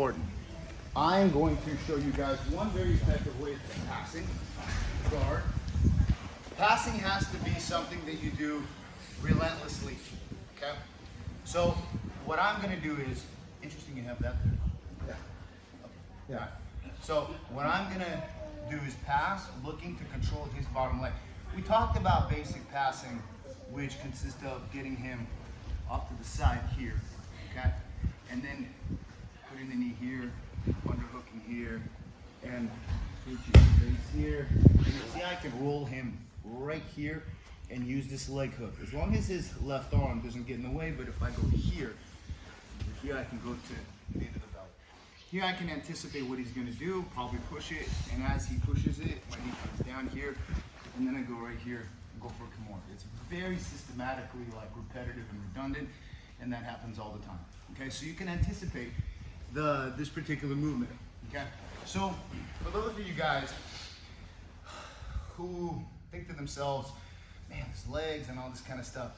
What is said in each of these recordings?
important. I'm going to show you guys one very effective way of passing guard. Passing has to be something that you do relentlessly, okay? So what I'm gonna do is, interesting you have that there. Yeah. So what I'm gonna do is pass, looking to control his bottom leg. We talked about basic passing, which consists of getting him off to the side here, okay? And then putting the knee here, underhooking here, and reaching his face here. And you see I can roll him right here and use this leg hook. As long as his left arm doesn't get in the way, but if I go here I can go to the end of the belt. Here I can anticipate what he's gonna do, probably push it, and as he pushes it, my knee comes down here, and then I go right here and go for a Kimura. It's very systematically like repetitive and redundant, and that happens all the time. Okay, so you can anticipate this particular movement. Okay, so for those of you guys who think to themselves, man, his legs and all this kind of stuff,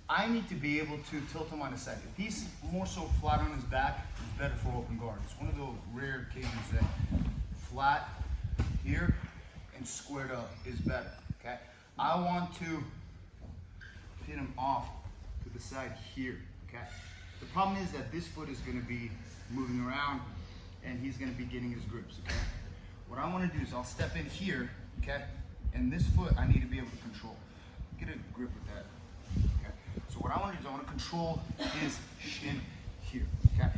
I need to be able to tilt him on his side. If he's more so flat on his back, it's better for open guard. It's one of those rare occasions that flat here and squared up is better. Okay, I want to pin him off to the side here. Okay, the problem is that this foot is going to be moving around and he's going to be getting his grips. Okay, what I want to do is I'll step in here. Okay, and this foot I need to be able to control. Get a grip with that. Okay, so what I want to do is I want to control his shin here. Okay,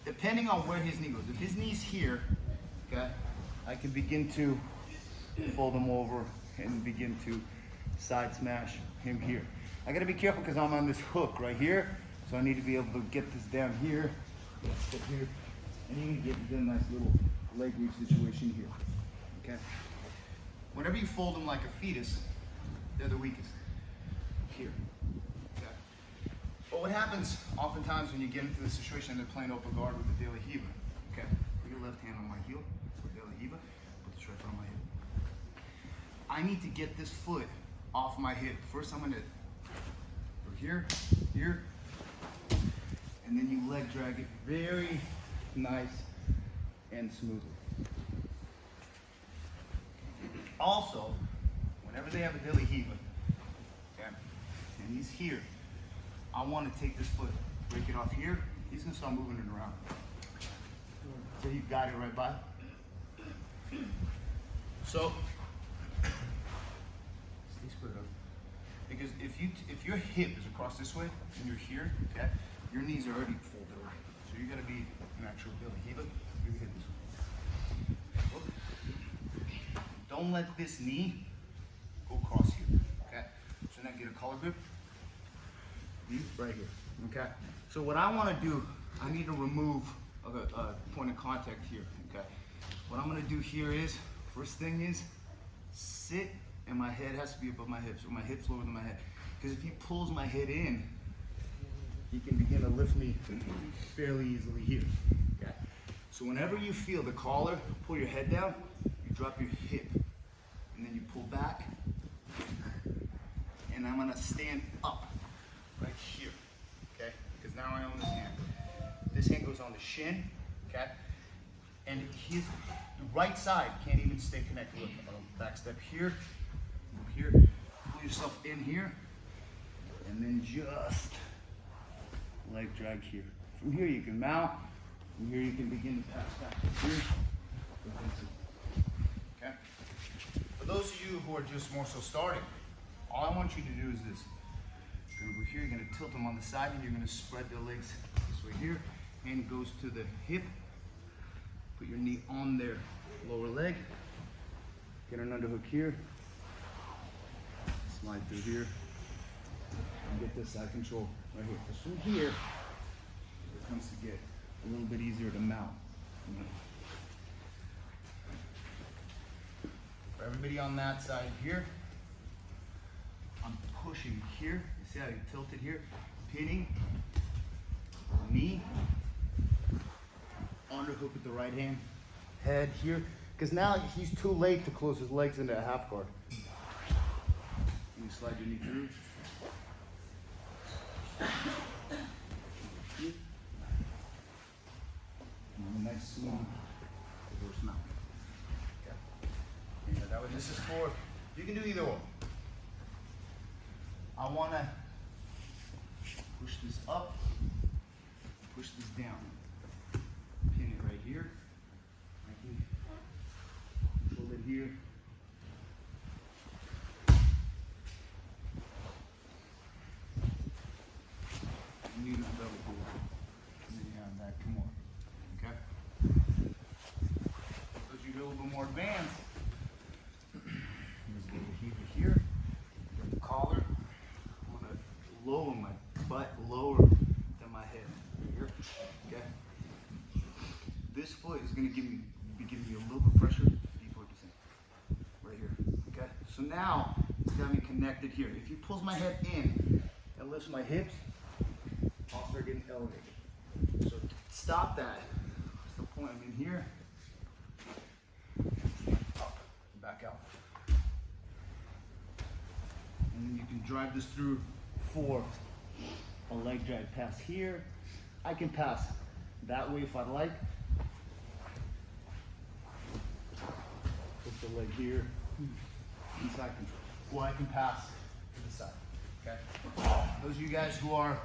depending on where his knee goes. If his knee's here, okay, I can begin to fold him over and begin to side smash him here. I gotta be careful because I'm on this hook right here, so I need to be able to get this down here, sit here, and you can get a nice little leg reach situation here. Okay. Whenever you fold them like a fetus, they're the weakest. Here. Okay. But what happens oftentimes when you get into the situation they're playing open guard with the De La Hiva? Okay. Put your left hand on my heel for De La Hiva. Put the right foot on my hip. I need to get this foot off my hip. First I'm gonna go here, here, and then you leg drag it very nice and smoothly. Also, whenever they have a De La Hiva, okay, and he's here, I want to take this foot, break it off here, he's gonna start moving it around. So you've got it right by. So, stay squared up. Because if your hip is across this way and you're here, okay, your knees are already folded over. So you're gonna be an actual De La Hiva. You hit this way. Look. Don't let this knee go across here. Okay. So now get a collar grip. Knee right here. Okay. So what I want to do, I need to remove a point of contact here. Okay. What I'm gonna do here is, first thing is, sit. And my head has to be above my hips, or my hips lower than my head. Because if he pulls my head in, he can begin to lift me fairly easily here. Okay. So whenever you feel the collar, pull your head down, you drop your hip, and then you pull back. And I'm gonna stand up right here. Okay. Because now I own this hand. This hand goes on the shin. Okay. And his right side can't even stay connected. Look, I'll back step here. Here, pull yourself in here, and then just leg drag here. From here you can mount, from here you can begin to pass back here. Okay? For those of you who are just more so starting, all I want you to do is this. You're gonna go here, you're gonna tilt them on the side, and you're gonna spread their legs this way here. Hand goes to the hip, put your knee on their lower leg, get an underhook here. Slide through here and get this side control right here. Because from here, it comes to get a little bit easier to mount. For everybody on that side here, I'm pushing here. You see how you tilted here? Pinning, knee, underhook with the right hand, head here. Because now he's too late to close his legs into a half guard. You slide your knee through. And nice swing, reverse mount. Okay. And that way, this is for, you can do either or. I want to push this up, push this down. Pin it right here. I can control it here. And you don't double pull. And then you have that come on. Okay? As you get a little bit more advanced, let's get it here. Get the collar. I'm going to lower my butt lower than my head. Here. Okay? This foot is going to be giving you a little bit of pressure. Deep focusing. Right here. Okay? So now it's got me connected here. If he pulls my head in and lifts my hips, I'll start getting elevated. So stop that. What's the point? I'm in here. Up. Back out. And then you can drive this through for a leg drag pass here. I can pass that way if I'd like. Put the leg here. Inside control. Or I can pass to the side. Okay? Those of you guys who are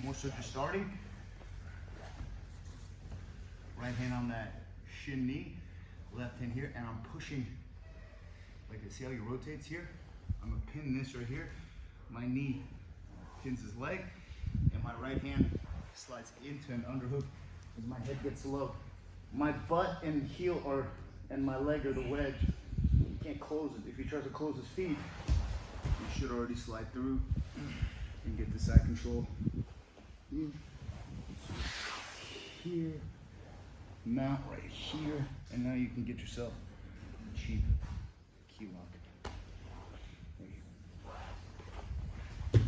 more so just starting, right hand on that shin knee, left hand here, and I'm pushing like this. See how he rotates here? I'm gonna pin this right here. My knee pins his leg, and my right hand slides into an underhook as my head gets low. My butt and heel are, and my leg are the wedge. You can't close it. If he tries to close his feet, you should already slide through and get the side control. Here, mount right here, and now you can get yourself a cheap key lock. Right.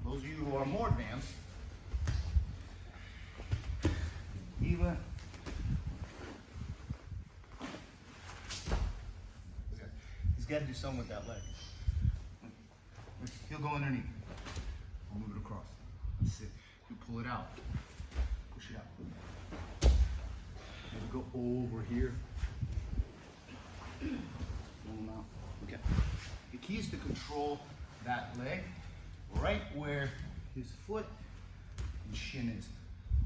Those of you who are more advanced, Eva, he's got to do something with that leg. He'll go underneath. I'll move it across. That's it. You pull it out. Push it out. Go over here. Pull them out. Okay. The key is to control that leg right where his foot and shin is.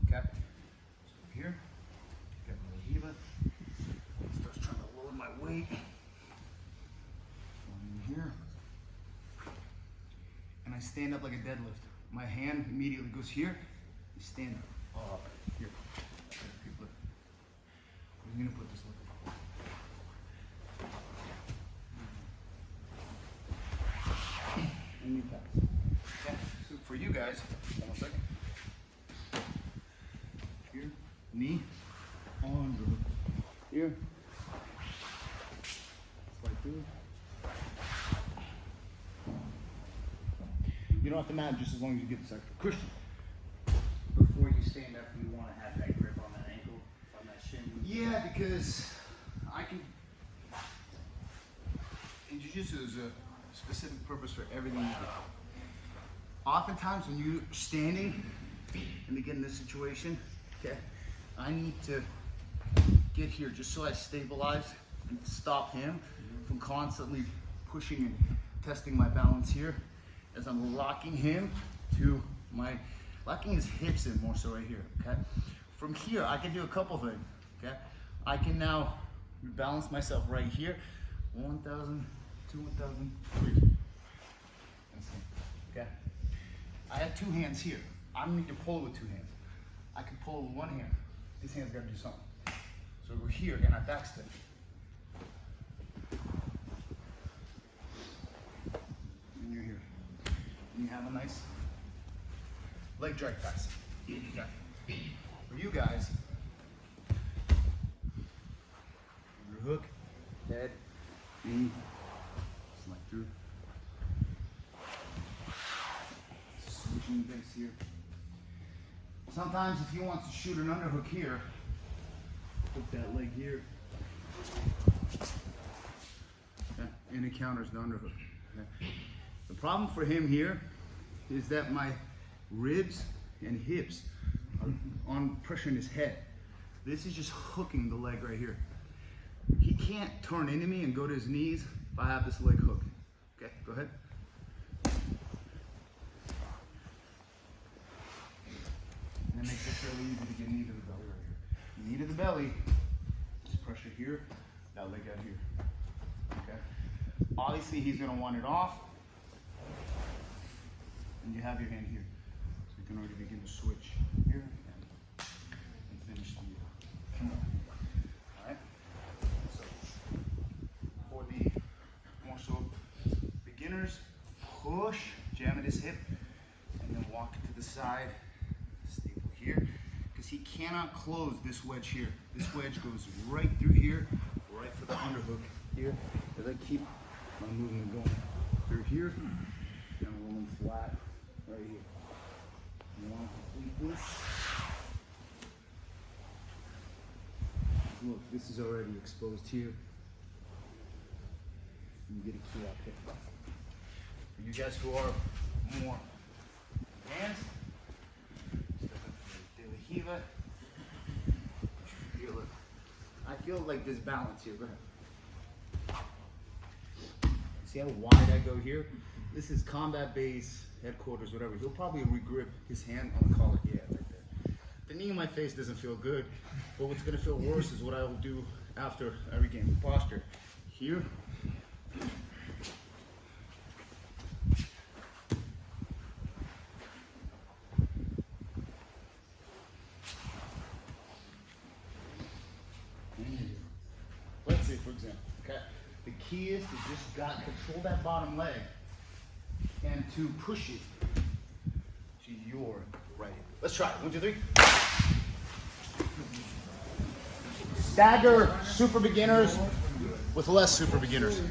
Okay. So here, got my Hiva. Starts trying to load my weight. One in here. And I stand up like a deadlift. My hand immediately goes here. You stand up here. I'm gonna put this one. And you pass. Okay. So for you guys, hold on a second. Here, knee, on, here. Slide through. You don't have to mount just as long as you get the second. Christian. Before you stand up, you want to have that grip on that ankle, on that shin. Yeah, because I can. In jiu-jitsu, there's a specific purpose for everything you do. Oftentimes, when you're standing and again in this situation, okay, I need to get here just so I stabilize and stop him from constantly pushing and testing my balance here as I'm locking him to locking his hips in more so right here, okay? From here, I can do a couple things, okay? I can now balance myself right here, 1,000, 2,000, 3. Okay? I have two hands here. I don't need to pull it with two hands. I can pull it with one hand. This hand's got to do something. So we're here and I backstep. And you're here. And you have a nice leg drag pass. Okay. For you guys, your hook, head, knee, slide through. Switching base here. Sometimes if he wants to shoot an underhook here, put that leg here. Okay. And it counters the underhook. Okay. The problem for him here is that my ribs and hips are on pressure in his head. This is just hooking the leg right here. He can't turn into me and go to his knees if I have this leg hooked. Okay, go ahead. And then makes it fairly easy to get knee to the belly right here. Knee to the belly, just pressure here, that leg out here. Okay. Obviously, he's gonna want it off. And you have your hand here. So you can already begin to switch here and finish the come on. Alright? So for the more so beginners, push, jam at his hip, and then walk it to the side, staple here. Because he cannot close this wedge here. This wedge goes right through here, right for the underhook here. As I keep my movement going through here, and rolling flat right here. You want to complete this? Look, this is already exposed here. You get a key up here. For you guys who are more advanced, step into the Hiva. Feel it. I feel like this balance here. Go ahead. See how wide I go here? This is combat base, headquarters, whatever. He'll probably regrip his hand on the collar. Yeah, right there. The knee in my face doesn't feel good, but what's gonna feel worse is what I will do after I regain the posture. Here. Let's say, for example, okay, the key is to just control that bottom leg and to push it to your right. Let's try it. 1, 2, 3. Stagger super beginners with less super beginners.